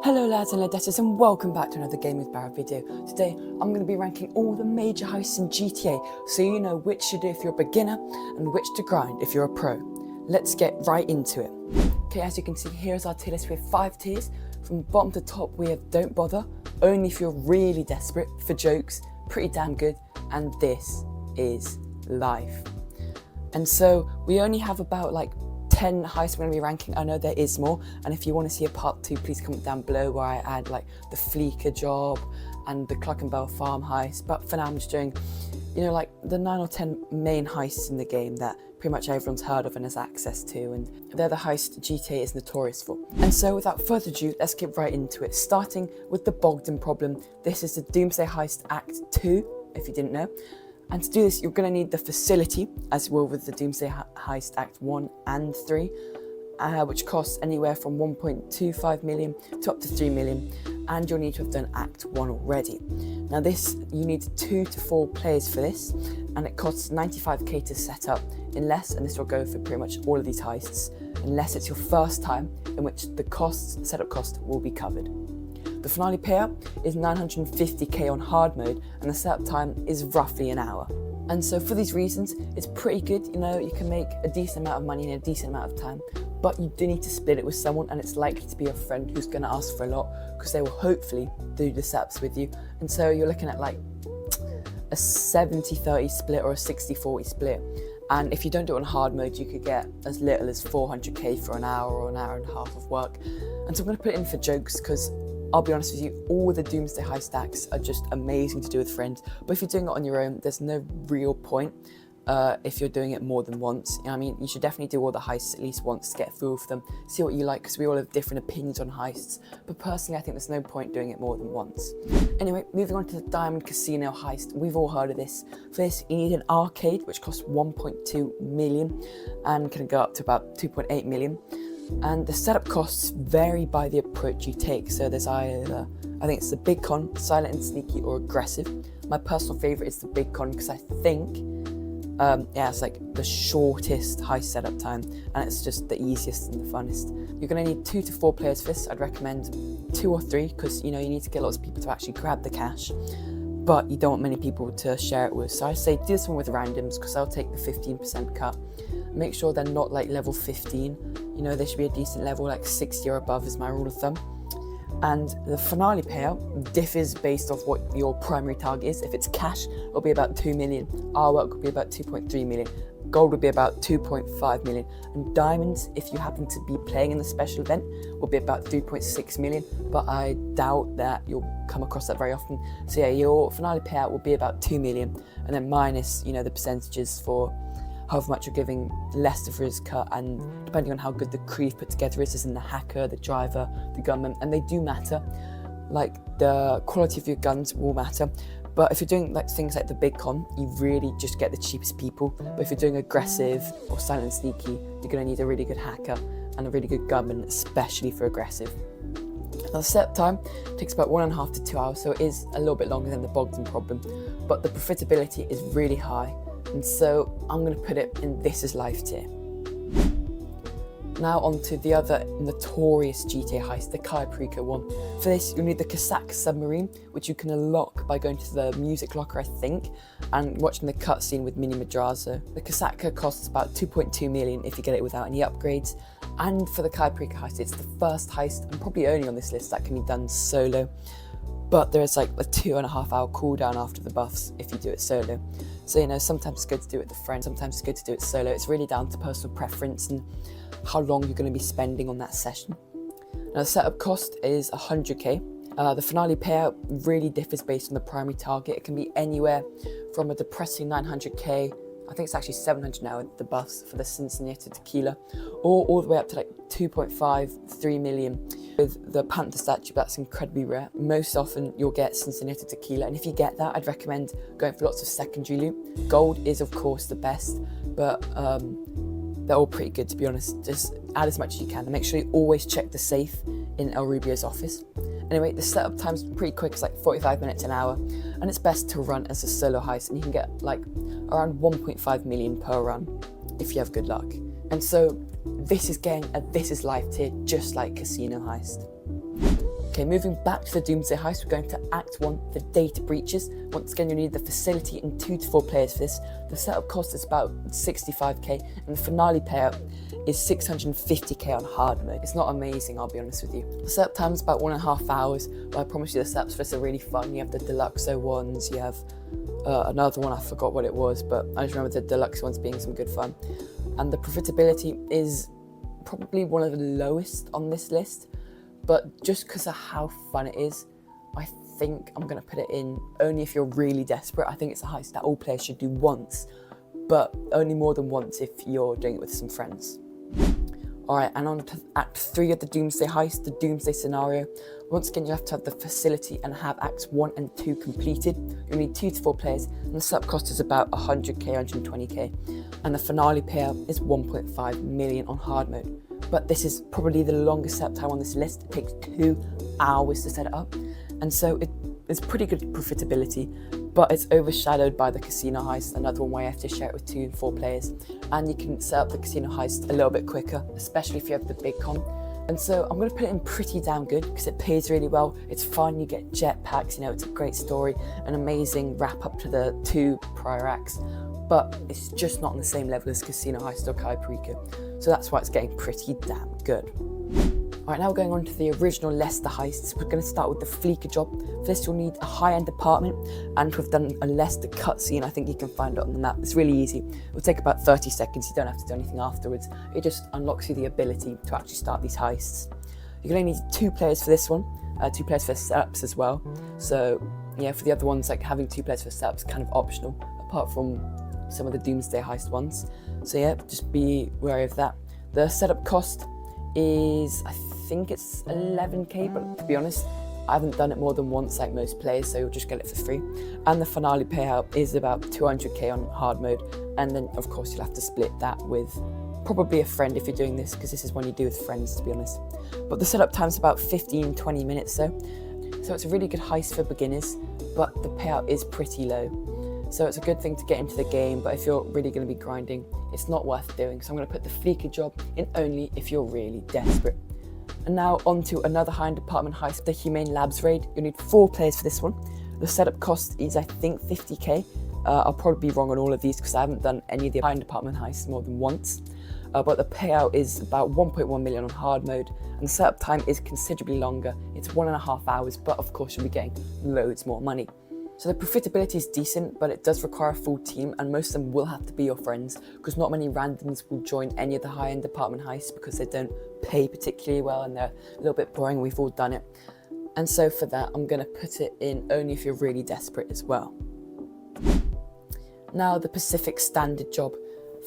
Hello lads and ladettes, and welcome back to another GamingWithBarra video. Today I'm going to be ranking all the major heists in GTA so you know which to do if you're a beginner and which to grind if you're a pro. Let's get right into it. Okay, as you can see, here's our tier list with 5 tiers. From bottom to top we have Don't Bother, Only If You're Really Desperate, For Jokes, Pretty Damn Good, and This Is Life. And so we only have about 10 heists we're going to be ranking. I know there is more, and if you want to see a part 2, please comment down below where I add the Fleeca job and the Cluck and Bell farm heist. But for now I'm just doing, the 9 or 10 main heists in the game that pretty much everyone's heard of and has access to, and they're the heists GTA is notorious for. And so without further ado, let's get right into it, starting with the Bogdan problem. This is the Doomsday Heist Act 2, if you didn't know. And to do this, you're going to need the facility, as well with the Doomsday Heist Act 1 and 3, which costs anywhere from 1.25 million to up to 3 million, and you'll need to have done Act 1 already. Now this, you need 2 to 4 players for this, and it costs 95k to set up, unless, and this will go for pretty much all of these heists, unless it's your first time, in which the setup cost will be covered. The finale payout is 950k on hard mode, and the setup time is roughly an hour. And so for these reasons, it's pretty good. You can make a decent amount of money in a decent amount of time, but you do need to split it with someone, and it's likely to be a friend who's going to ask for a lot, because they will hopefully do the setups with you. And so you're looking at a 70-30 split or a 60-40 split. And if you don't do it on hard mode, you could get as little as 400k for an hour or an hour and a half of work. And so I'm going to put it in for jokes, because I'll be honest with you, all the Doomsday Heist acts are just amazing to do with friends. But if you're doing it on your own, there's no real point if you're doing it more than once. You should definitely do all the heists at least once to get through with them, see what you like, because we all have different opinions on heists. But personally, I think there's no point doing it more than once. Anyway, moving on to the Diamond Casino heist. We've all heard of this. For this, you need an arcade, which costs 1.2 million and can go up to about 2.8 million. And the setup costs vary by the approach you take. So there's either, I think it's the big con, silent and sneaky, or aggressive. My personal favourite is the big con, because I think, it's the shortest heist setup time, and it's just the easiest and the funnest. You're going to need 2 to 4 players for this. I'd recommend 2 or 3, because you need to get lots of people to actually grab the cash, but you don't want many people to share it with. So I say do this one with randoms, because I'll take the 15% cut. Make sure they're not level 15. They should be a decent level, 60 or above is my rule of thumb. And the finale payout differs based off what your primary target is. If it's cash, it'll be about 2 million. Artwork will be about 2.3 million. Gold will be about 2.5 million. And diamonds, if you happen to be playing in the special event, will be about 3.6 million. But I doubt that you'll come across that very often. So yeah, your finale payout will be about 2 million. And then minus, the percentages for however much you're giving Lester for his cut, and depending on how good the crew you've put together is, as in the hacker, the driver, the gunman, and they do matter. The quality of your guns will matter. But if you're doing things like the big con, you really just get the cheapest people. But if you're doing aggressive or silent and sneaky, you're going to need a really good hacker and a really good gunman, especially for aggressive. Now the setup time takes about 1.5 to 2 hours, so it is a little bit longer than the Bogdan problem, but the profitability is really high. And so I'm going to put it in This Is Life tier. Now on to the other notorious GTA heist, the Cayo Perico one. For this, you'll need the Casaca submarine, which you can unlock by going to the music locker, I think, and watching the cutscene with Mini Madrazo. The Casaca costs about 2.2 million if you get it without any upgrades. And for the Cayo Perico heist, it's the first heist, and probably only on this list, that can be done solo. But there's a 2.5 hour cooldown after the buffs if you do it solo. So sometimes it's good to do it with a friend, sometimes it's good to do it solo. It's really down to personal preference and how long you're going to be spending on that session. Now the setup cost is 100k. The finale payout really differs based on the primary target. It can be anywhere from a depressing 900k, I think it's actually 700 now with the buffs for the Cincinnati Tequila, or all the way up to 2.5, 3 million. With the Panther statue, that's incredibly rare. Most often you'll get Cincinnati Tequila, and if you get that, I'd recommend going for lots of secondary loot. Gold is of course the best, but they're all pretty good, to be honest. Just add as much as you can, and make sure you always check the safe in El Rubio's office. Anyway, the setup time's pretty quick, it's 45 minutes an hour, and it's best to run as a solo heist, and you can get around 1.5 million per run if you have good luck. And so this is getting a This Is Life tier, just like Casino Heist. Okay, moving back to the Doomsday Heist, we're going to Act 1, the data breaches. Once again, you need the facility and 2 to 4 players for this. The setup cost is about 65k, and the finale payout is 650k on hard mode. It's not amazing, I'll be honest with you. The setup time is about 1.5 hours, but I promise you the setups for this are really fun. You have the Deluxo ones, you have another one, I forgot what it was, but I just remember the Deluxe ones being some good fun. And the profitability is probably one of the lowest on this list, but just because of how fun it is, I think I'm going to put it in only if you're really desperate. I think it's a heist that all players should do once, but only more than once if you're doing it with some friends. Alright, and on to Act 3 of the Doomsday Heist, the Doomsday scenario. Once again, you have to have the facility and have Acts 1 and 2 completed. You'll need 2 to 4 players, and the setup cost is about 100k, 120k. And the finale payout is 1.5 million on hard mode. But this is probably the longest setup time on this list. It takes 2 hours to set it up. And so it's pretty good profitability, but it's overshadowed by the casino heist, another one where you have to share it with 2 and 4 players. And you can set up the casino heist a little bit quicker, especially if you have the big con. And so I'm going to put it in pretty damn good because it pays really well. It's fun, you get jetpacks, you know, it's a great story, an amazing wrap up to the 2 prior acts. But it's just not on the same level as Casino Heist or Cayo Perico. So that's why it's getting pretty damn good. Alright, now we're going on to the original Leicester heists. We're going to start with the Fleeca job. For this you'll need a high-end apartment, and we've done a Leicester cutscene. I think you can find it on the map. It's really easy. It will take about 30 seconds. You don't have to do anything afterwards. It just unlocks you the ability to actually start these heists. You're going to need 2 players for this one, 2 players for setups as well. So yeah, for the other ones, like having 2 players for setups is kind of optional, apart from some of the Doomsday Heist ones. So yeah, just be wary of that. The setup cost is, I think it's 11k, but to be honest, I haven't done it more than once like most players, so you'll just get it for free. And the finale payout is about 200k on hard mode, and then of course you'll have to split that with probably a friend if you're doing this, because this is one you do with friends, to be honest. But the setup time's about 15-20 minutes so it's a really good heist for beginners, but the payout is pretty low. So it's a good thing to get into the game, but if you're really going to be grinding, it's not worth doing. So I'm going to put the Fleeca job in only if you're really desperate. And now on to another high-end apartment heist, the Humane Labs raid. You'll need 4 players for this one. The setup cost is, I think, 50k. I'll probably be wrong on all of these because I haven't done any of the high-end apartment heists more than once. But the payout is about 1.1 million on hard mode, and the setup time is considerably longer. It's 1.5 hours, but of course you'll be getting loads more money. So the profitability is decent, but it does require a full team, and most of them will have to be your friends, because not many randoms will join any of the high-end apartment heists because they don't pay particularly well and they're a little bit boring. We've all done it. And so for that, I'm going to put it in only if you're really desperate as well. Now the Pacific Standard job.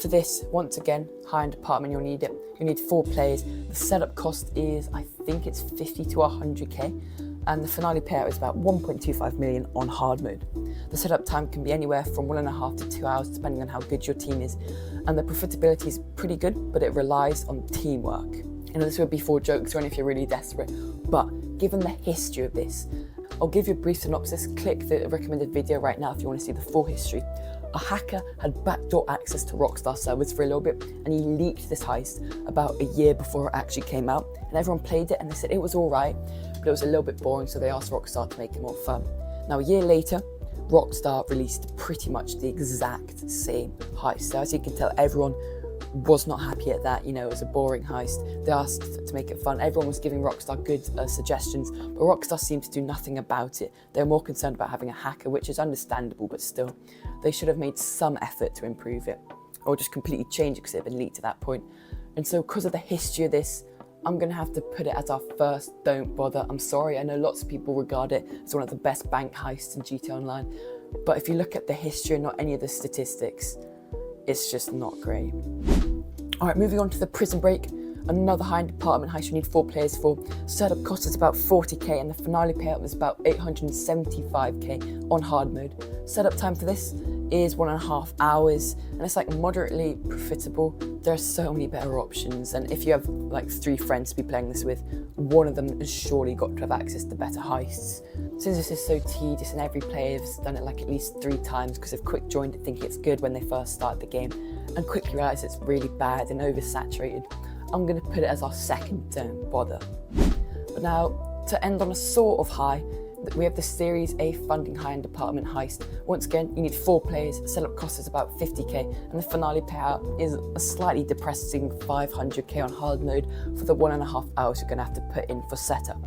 For this, once again, high-end apartment, you'll need it. You need 4 players. The setup cost is, I think it's 50 to 100k. And the finale payout is about 1.25 million on hard mode. The setup time can be anywhere from 1.5 to 2 hours, depending on how good your team is. And the profitability is pretty good, but it relies on teamwork. You know, this would be for jokes or only if you're really desperate. But given the history of this, I'll give you a brief synopsis. Click the recommended video right now if you want to see the full history. A hacker had backdoor access to Rockstar servers for a little bit, and he leaked this heist about a year before it actually came out. And everyone played it and they said it was alright, but it was a little bit boring, so they asked Rockstar to make it more fun. Now a year later, Rockstar released pretty much the exact same heist. So as you can tell, everyone was not happy at that. You know, it was a boring heist. They asked to make it fun. Everyone was giving Rockstar good suggestions, but Rockstar seemed to do nothing about it. They were more concerned about having a hacker, which is understandable, but still, they should have made some effort to improve it, or just completely change it because it had been leaked at that point. And so because of the history of this, I'm going to have to put it as our first don't bother. I'm sorry, I know lots of people regard it as one of the best bank heists in GTA Online, but if you look at the history and not any of the statistics, it's just not great. Alright, moving on to the Prison Break. Another high-end apartment heist you need 4 players for. Setup cost is about 40k, and the finale payout was about 875k on hard mode. Setup time for this is 1.5 hours, and it's like moderately profitable. There are so many better options, and if you have like 3 friends to be playing this with, one of them has surely got to have access to better heists. Since this is so tedious and every player has done it like at least 3 times because they've quick joined it thinking it's good when they first start the game and quickly realise it's really bad and oversaturated, I'm going to put it as our second don't bother. But now, to end on a sort of high, we have the Series A funding high end apartment heist. Once again, you need 4 players, setup cost is about 50k, and the finale payout is a slightly depressing 500k on hard mode for the 1.5 hours you're going to have to put in for setup.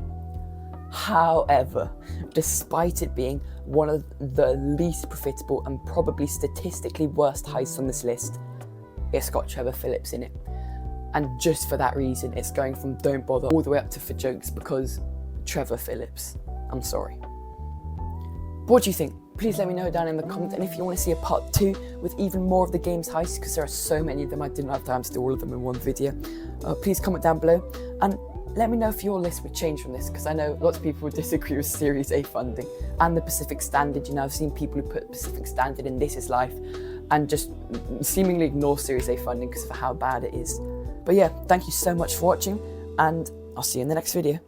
However, despite it being one of the least profitable and probably statistically worst heists on this list, it's got Trevor Phillips in it. And just for that reason, it's going from don't bother all the way up to for jokes, because Trevor Phillips. I'm sorry. What do you think? Please let me know down in the comments, and if you want to see a part 2 with even more of the game's heists, because there are so many of them, I didn't have time to do all of them in one video, please comment down below, and let me know if your list would change from this, because I know lots of people would disagree with Series A funding and the Pacific Standard. You know, I've seen people who put Pacific Standard in This Is Life and just seemingly ignore Series A funding because of how bad it is. But yeah, thank you so much for watching, and I'll see you in the next video.